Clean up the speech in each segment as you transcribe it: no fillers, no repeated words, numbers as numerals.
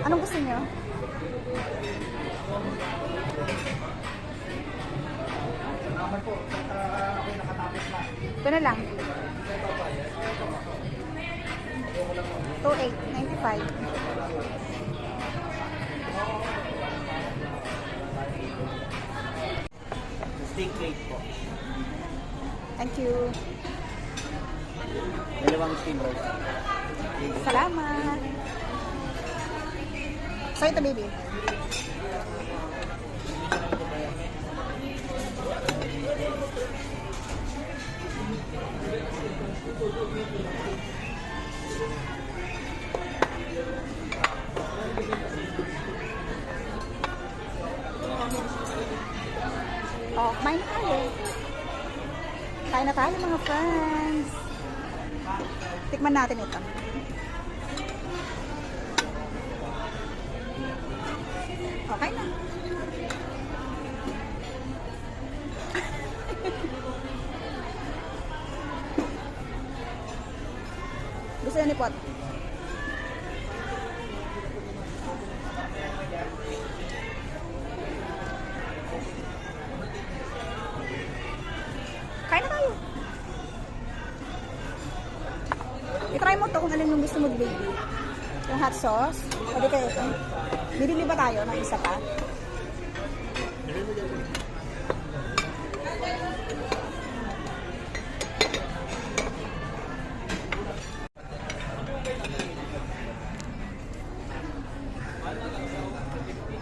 Anong gusto niyo? Ito na lang. 2,895. Steak plate po. Thank you. Dalawang steam roast. Salamat. So ito, baby. Oh, kumain na tayo. Kain na tayo mga friends. Tikman natin ito. Okay na. Gusto niya ni Pot? Kain na tayo. I-try mo to kung alin yung gusto mo, baby. Yung hot sauce. O di kayo ito. Bibili ba tayo ng isa pa?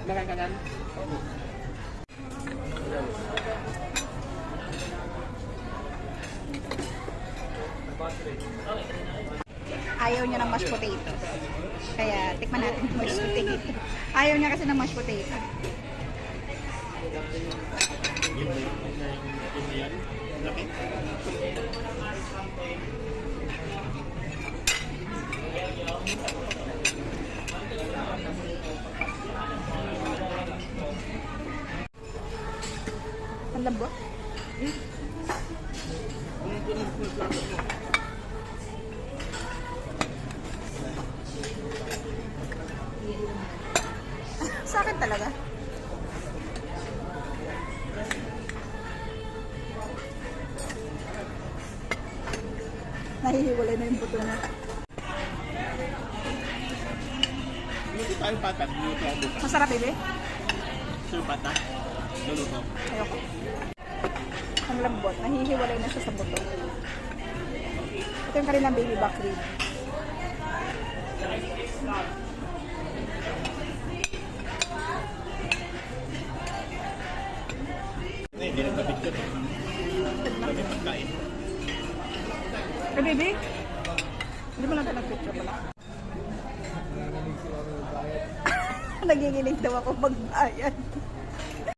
Nakakanan? Ayaw niya ng mashed potato. Kaya tikman natin yung mashed potato. Ayaw niya kasi ng mashed potato. Laki? Ang lambot. Sa akin talaga. Nahihiwalay na yung buto na. Luto tayo patat. Luto ako. Masarap, baby? Sir patat. Luluto. Ayoko. Ang lambot. Nahihiwalay na siya sa buto. Ito yung kanilang baby back rib. Hindi lang kapit yun. Kami pagkain. Eh, baby? Hindi mo lang ito nag-picture pala. Nagiginig daw ako magbayad.